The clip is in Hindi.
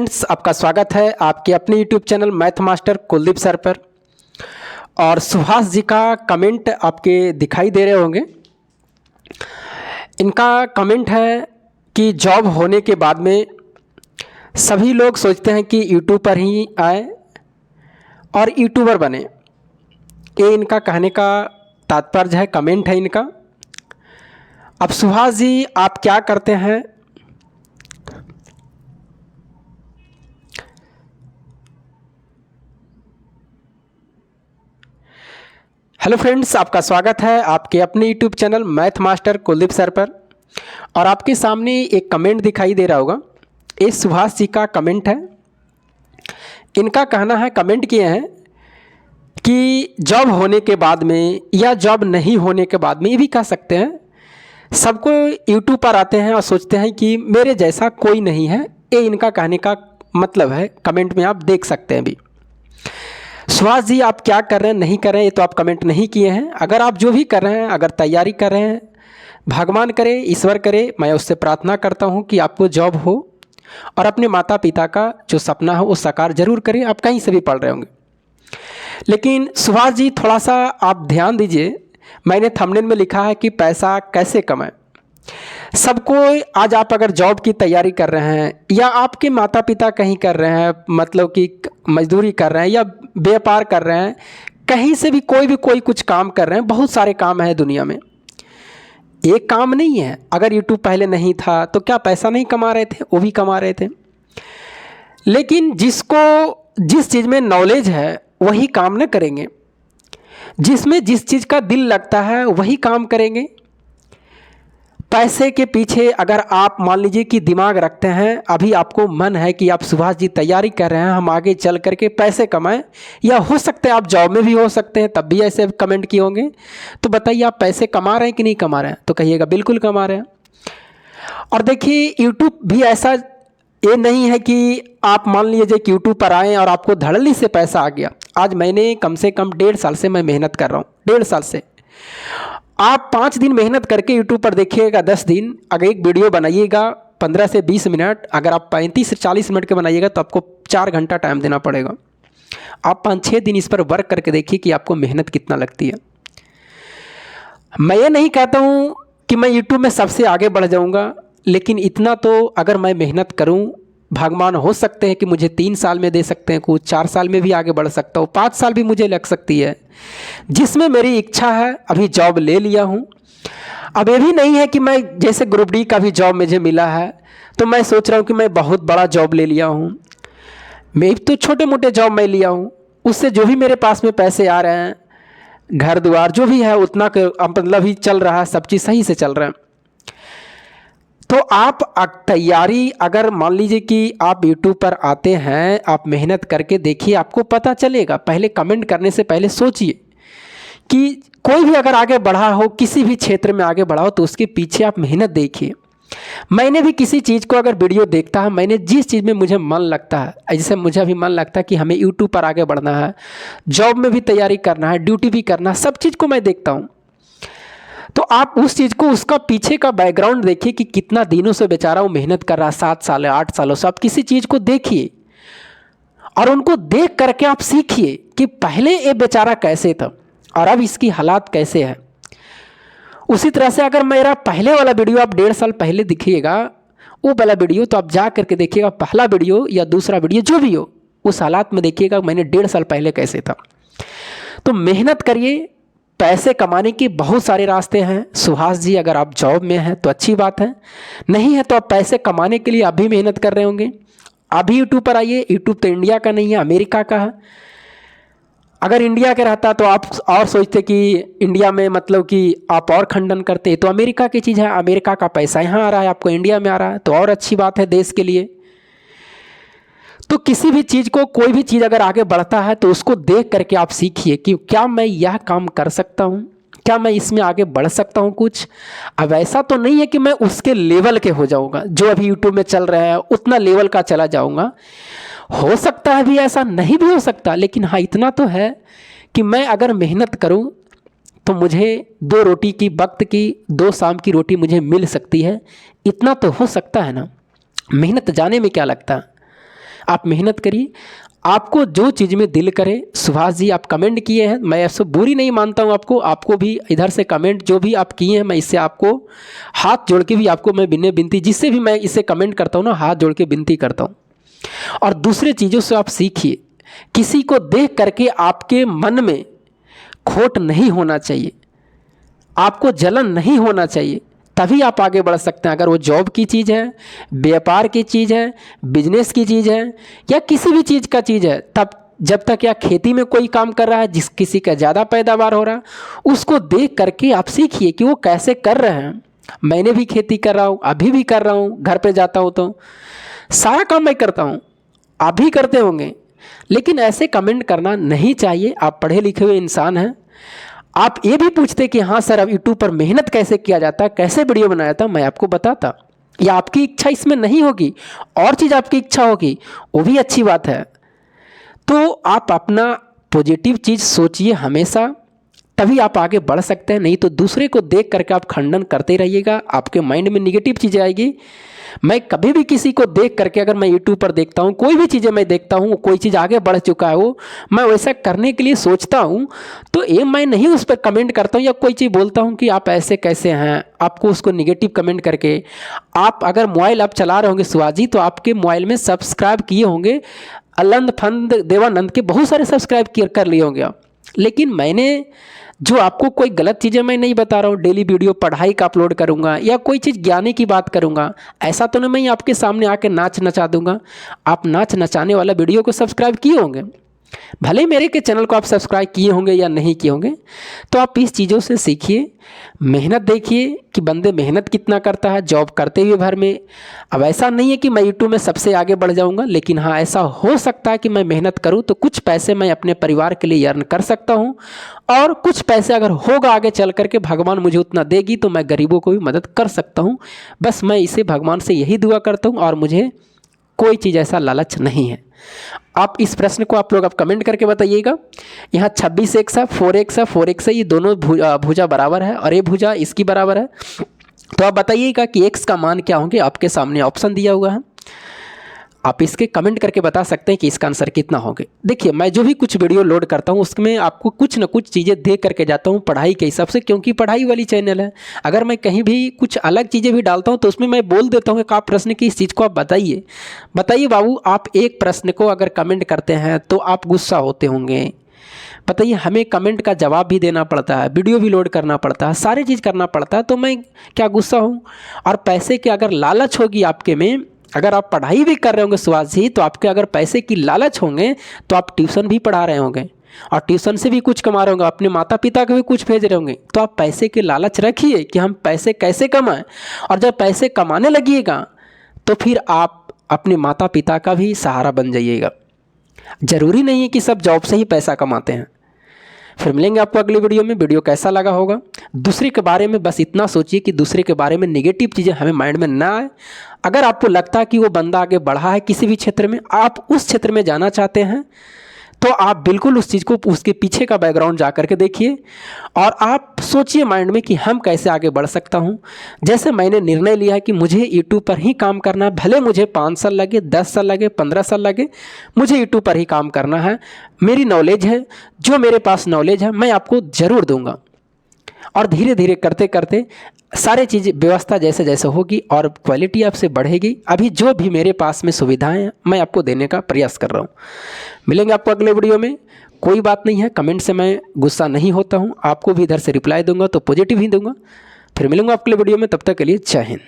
फ्रेंड्स, आपका स्वागत है आपके अपने YouTube channel math master Kuldeep sir पर। और सुभाष जी का कमेंट आपके दिखाई दे रहे होंगे। इनका कमेंट है कि जॉब होने के बाद में सभी लोग सोचते हैं कि यूट्यूब पर ही आए और यूट्यूबर बने। ये इनका कहने का तात्पर्य है, कमेंट है इनका। अब सुभाष जी आप क्या करते हैं? हेलो फ्रेंड्स, आपका स्वागत है आपके अपने YouTube channel math master Kuldeep sir पर। और आपके सामने एक कमेंट दिखाई दे रहा होगा, ये सुभाष जी का कमेंट है। इनका कहना है, कमेंट किए हैं कि जॉब होने के बाद में या जॉब नहीं होने के बाद में, ये भी कह सकते हैं, सबको यूट्यूब पर आते हैं और सोचते हैं कि मेरे जैसा कोई नहीं है। ये इनका कहने का मतलब है, कमेंट में आप देख सकते हैं। अभी सुभाष जी आप क्या कर रहे हैं नहीं कर रहे हैं ये तो आप कमेंट नहीं किए हैं। अगर आप जो भी कर रहे हैं, अगर तैयारी कर रहे हैं, भगवान करे, ईश्वर करे, मैं उससे प्रार्थना करता हूं कि आपको जॉब हो और अपने माता पिता का जो सपना हो वो साकार जरूर करें। आप कहीं से भी पढ़ रहे होंगे, लेकिन सुभाष जी थोड़ा सा आप ध्यान दीजिए। मैंने थंबनेल में लिखा है कि पैसा कैसे कमाएं। सबको आज आप अगर जॉब की तैयारी कर रहे हैं या आपके माता पिता कहीं कर रहे हैं, मतलब कि मजदूरी कर रहे हैं या व्यापार कर रहे हैं, कहीं से भी कोई कुछ काम कर रहे हैं, बहुत सारे काम है दुनिया में। एक काम नहीं है। अगर यूट्यूब पहले नहीं था तो क्या पैसा नहीं कमा रहे थे? वो भी कमा रहे थे। लेकिन जिसको जिस चीज़ में नॉलेज है वही काम न करेंगे, जिसमें जिस चीज़ का दिल लगता है वही काम करेंगे। पैसे के पीछे अगर आप मान लीजिए कि दिमाग रखते हैं, अभी आपको मन है कि आप सुभाष जी तैयारी कर रहे हैं, हम आगे चल करके पैसे कमाएं, या हो सकता है आप जॉब में भी हो सकते हैं, तब भी ऐसे कमेंट किए होंगे, तो बताइए आप पैसे कमा रहे हैं कि नहीं कमा रहे हैं? तो कहिएगा बिल्कुल कमा रहे हैं। और देखिए यूट्यूब भी ऐसा ये नहीं है कि आप मान लीजिए कि यूट्यूब पर आएँ और आपको धड़ल्ले से पैसा आ गया। आज मैंने कम से कम 1.5 साल से मैं मेहनत कर रहा हूँ, 1.5 साल से। आप 5 दिन मेहनत करके यूट्यूब पर देखिएगा, 10 दिन अगर एक वीडियो बनाइएगा 15 से 20 मिनट, अगर आप 35 से 40 मिनट के बनाइएगा तो आपको 4 घंटा टाइम देना पड़ेगा। आप 5-6 दिन इस पर वर्क करके देखिए कि आपको मेहनत कितना लगती है। मैं ये नहीं कहता हूँ कि मैं यूट्यूब में सबसे आगे बढ़ जाऊँगा, लेकिन इतना तो अगर मैं मेहनत करूँ, भगवान हो सकते हैं कि मुझे 3 साल में दे सकते हैं कुछ, 4 साल में भी आगे बढ़ सकता हूँ, 5 साल भी मुझे लग सकती है। जिसमें मेरी इच्छा है, अभी जॉब ले लिया हूँ। अब ये भी नहीं है कि मैं जैसे ग्रुप डी का भी जॉब मुझे मिला है तो मैं सोच रहा हूँ कि मैं बहुत बड़ा जॉब ले लिया हूँ। मैं तो छोटे मोटे जॉब मैं लिया हूँ, उससे जो भी मेरे पास में पैसे आ रहे हैं, घर द्वार जो भी है उतना मतलब ही चल रहा है, सब चीज़ सही से चल रहा है। तो आप तैयारी अगर मान लीजिए कि आप यूट्यूब पर आते हैं, आप मेहनत करके देखिए, आपको पता चलेगा। पहले कमेंट करने से पहले सोचिए कि कोई भी अगर आगे बढ़ा हो, किसी भी क्षेत्र में आगे बढ़ा हो, तो उसके पीछे आप मेहनत देखिए। मैंने भी किसी चीज़ को अगर वीडियो देखता है, मैंने जिस चीज़ में मुझे मन लगता है, जैसे मुझे अभी मन लगता है कि हमें यूट्यूब पर आगे बढ़ना है, जॉब में भी तैयारी करना है, ड्यूटी भी करना है, सब चीज़ को मैं देखता हूँ। तो आप उस चीज़ को, उसका पीछे का बैकग्राउंड देखिए कि कितना दिनों से बेचारा वो मेहनत कर रहा है, 7 साल है, 8 सालों से। आप किसी चीज़ को देखिए और उनको देख करके आप सीखिए कि पहले ये बेचारा कैसे था और अब इसकी हालात कैसे है। उसी तरह से अगर मेरा पहले वाला वीडियो आप 1.5 साल पहले दिखिएगा, वो वाला वीडियो तो आप जा करके देखिएगा, पहला वीडियो या दूसरा वीडियो जो भी हो, उस हालात में देखिएगा मैंने 1.5 साल पहले कैसे था। तो मेहनत करिए। पैसे कमाने के बहुत सारे रास्ते हैं सुभाष जी। अगर आप जॉब में हैं तो अच्छी बात है, नहीं है तो आप पैसे कमाने के लिए अभी मेहनत कर रहे होंगे। अभी यूट्यूब पर आइए। यूट्यूब तो इंडिया का नहीं है, अमेरिका का है। अगर इंडिया का रहता तो आप और सोचते कि इंडिया में मतलब कि आप और खंडन करते, तो अमेरिका की चीज़ है, अमेरिका का पैसा यहाँ आ रहा है, आपको इंडिया में आ रहा है, तो और अच्छी बात है देश के लिए। तो किसी भी चीज़ को, कोई भी चीज़ अगर आगे बढ़ता है तो उसको देख करके आप सीखिए कि क्या मैं यह काम कर सकता हूँ, क्या मैं इसमें आगे बढ़ सकता हूँ कुछ। अब ऐसा तो नहीं है कि मैं उसके लेवल के हो जाऊँगा, जो अभी यूट्यूब में चल रहा है उतना लेवल का चला जाऊँगा। हो सकता है भी, ऐसा नहीं भी हो सकता, लेकिन हाँ इतना तो है कि मैं अगर मेहनत करूँ तो मुझे 2 रोटी की वक्त की, 2 शाम की रोटी मुझे मिल सकती है। इतना तो हो सकता है ना। मेहनत जाने में क्या लगता है। आप मेहनत करिए, आपको जो चीज़ में दिल करे। सुभाष जी आप कमेंट किए हैं, मैं ऐसे बुरी नहीं मानता हूँ आपको भी इधर से कमेंट जो भी आप किए हैं, मैं इससे आपको हाथ जोड़ के भी आपको मैं विनती, जिससे भी मैं इसे कमेंट करता हूँ ना, हाथ जोड़ के विनती करता हूँ। और दूसरे चीज़ों से आप सीखिए, किसी को देख करके आपके मन में खोट नहीं होना चाहिए, आपको जलन नहीं होना चाहिए, तभी आप आगे बढ़ सकते हैं। अगर वो जॉब की चीज़ है, व्यापार की चीज़ है, बिजनेस की चीज़ है, या किसी भी चीज़ का चीज़ है, तब जब तक या खेती में कोई काम कर रहा है जिस किसी का ज़्यादा पैदावार हो रहा है, उसको देख करके आप सीखिए कि वो कैसे कर रहे हैं। मैंने भी खेती कर रहा हूँ, अभी भी कर रहा हूँ, घर पे जाता हूँ तो सारा काम मैं करता हूँ, आप भी करते होंगे। लेकिन ऐसे कमेंट करना नहीं चाहिए। आप पढ़े लिखे हुए इंसान हैं, आप ये भी पूछते कि हाँ सर अब यूट्यूब पर मेहनत कैसे किया जाता है, कैसे वीडियो बनाया था, मैं आपको बताता। या आपकी इच्छा इसमें नहीं होगी, और चीज़ आपकी इच्छा होगी, वो भी अच्छी बात है। तो आप अपना पॉजिटिव चीज़ सोचिए हमेशा, तभी आप आगे बढ़ सकते हैं। नहीं तो दूसरे को देख करके आप खंडन करते रहिएगा, आपके माइंड में निगेटिव चीज़ें आएगी। मैं कभी भी किसी को देख करके, अगर मैं यूट्यूब पर देखता हूँ, कोई भी चीज़ें मैं देखता हूँ, कोई चीज़ आगे बढ़ चुका है वो, मैं वैसा करने के लिए सोचता हूँ, तो ये मैं नहीं उस पर कमेंट करता हूँ या कोई चीज़ बोलता हूँ कि आप ऐसे कैसे हैं, आपको उसको निगेटिव कमेंट करके। आप अगर मोबाइल आप चला रहे होंगे शिवाजी, तो आपके मोबाइल में सब्सक्राइब किए होंगे, अलंद फंद देवानंद के बहुत सारे सब्सक्राइब कर लिए होंगे आप। लेकिन मैंने जो आपको कोई गलत चीज़ें मैं नहीं बता रहा हूँ, डेली वीडियो पढ़ाई का अपलोड करूँगा या कोई चीज़ ज्ञानी की बात करूँगा, ऐसा तो नहीं मैं आपके सामने आके नाच नचा दूँगा। आप नाच नचाने वाला वीडियो को सब्सक्राइब किए होंगे, भले मेरे के चैनल को आप सब्सक्राइब किए होंगे या नहीं किए होंगे। तो आप इस चीज़ों से सीखिए, मेहनत देखिए कि बंदे मेहनत कितना करता है जॉब करते हुए भर में। अब ऐसा नहीं है कि मैं यूट्यूब में सबसे आगे बढ़ जाऊंगा, लेकिन हाँ ऐसा हो सकता है कि मैं मेहनत करूं तो कुछ पैसे मैं अपने परिवार के लिए अर्न कर सकता हूं, और कुछ पैसे अगर होगा आगे चल करके भगवान मुझे उतना देगी तो मैं गरीबों को भी मदद कर सकता हूँ। बस मैं इसे भगवान से यही दुआ करता हूँ, और मुझे कोई चीज़ ऐसा लालच नहीं है। आप इस प्रश्न को आप लोग आप कमेंट करके बताइएगा। यहाँ 26x है, 4x है, 4x है, ये दोनों भुजा बराबर है और ये भुजा इसकी बराबर है। तो आप बताइएगा कि x का मान क्या होंगे, आपके सामने ऑप्शन दिया हुआ है, आप इसके कमेंट करके बता सकते हैं कि इसका आंसर कितना होंगे। देखिए मैं जो भी कुछ वीडियो लोड करता हूँ उसमें आपको कुछ ना कुछ चीज़ें देख करके जाता हूँ पढ़ाई के हिसाब से, क्योंकि पढ़ाई वाली चैनल है। अगर मैं कहीं भी कुछ अलग चीज़ें भी डालता हूँ तो उसमें मैं बोल देता हूँ कि आप प्रश्न की इस चीज़ को आप बताइए बाबू। आप एक प्रश्न को अगर कमेंट करते हैं तो आप गुस्सा होते होंगे, बताइए, हमें कमेंट का जवाब भी देना पड़ता है, वीडियो भी लोड करना पड़ता है, सारी चीज़ करना पड़ता है, तो मैं क्या गुस्सा हूँ। और पैसे की अगर लालच होगी आपके में, अगर आप पढ़ाई भी कर रहे होंगे सुभाष जी, तो आपके अगर पैसे की लालच होंगे तो आप ट्यूशन भी पढ़ा रहे होंगे और ट्यूशन से भी कुछ कमा रहे होंगे, अपने माता पिता को भी कुछ भेज रहे होंगे। तो आप पैसे की लालच रखिए कि हम पैसे कैसे कमाएं, और जब पैसे कमाने लगिएगा तो फिर आप अपने माता पिता का भी सहारा बन जाइएगा। ज़रूरी नहीं है कि सब जॉब से ही पैसा कमाते हैं। फिर मिलेंगे आपको अगली वीडियो में। वीडियो कैसा लगा होगा, दूसरे के बारे में बस इतना सोचिए कि दूसरे के बारे में नेगेटिव चीज़ें हमें माइंड में ना आए। अगर आपको लगता है कि वो बंदा आगे बढ़ा है किसी भी क्षेत्र में, आप उस क्षेत्र में जाना चाहते हैं, तो आप बिल्कुल उस चीज़ को, उसके पीछे का बैकग्राउंड जा करके देखिए और आप सोचिए माइंड में कि हम कैसे आगे बढ़ सकता हूँ। जैसे मैंने निर्णय लिया है कि मुझे यूट्यूब पर ही काम करना है, भले मुझे 5 साल लगे, 10 साल लगे, 15 साल लगे, मुझे यूट्यूब पर ही काम करना है। मेरी नॉलेज है, जो मेरे पास नॉलेज है मैं आपको ज़रूर दूंगा, और धीरे धीरे करते करते सारे चीज़ व्यवस्था जैसे जैसे होगी और क्वालिटी आपसे बढ़ेगी। अभी जो भी मेरे पास में सुविधाएं हैं मैं आपको देने का प्रयास कर रहा हूँ। मिलेंगे आपको अगले वीडियो में। कोई बात नहीं है, कमेंट से मैं गुस्सा नहीं होता हूँ, आपको भी इधर से रिप्लाई दूंगा तो पॉजिटिव ही दूंगा। फिर मिलूंगा अगले वीडियो में, तब तक के लिए जय हिंद।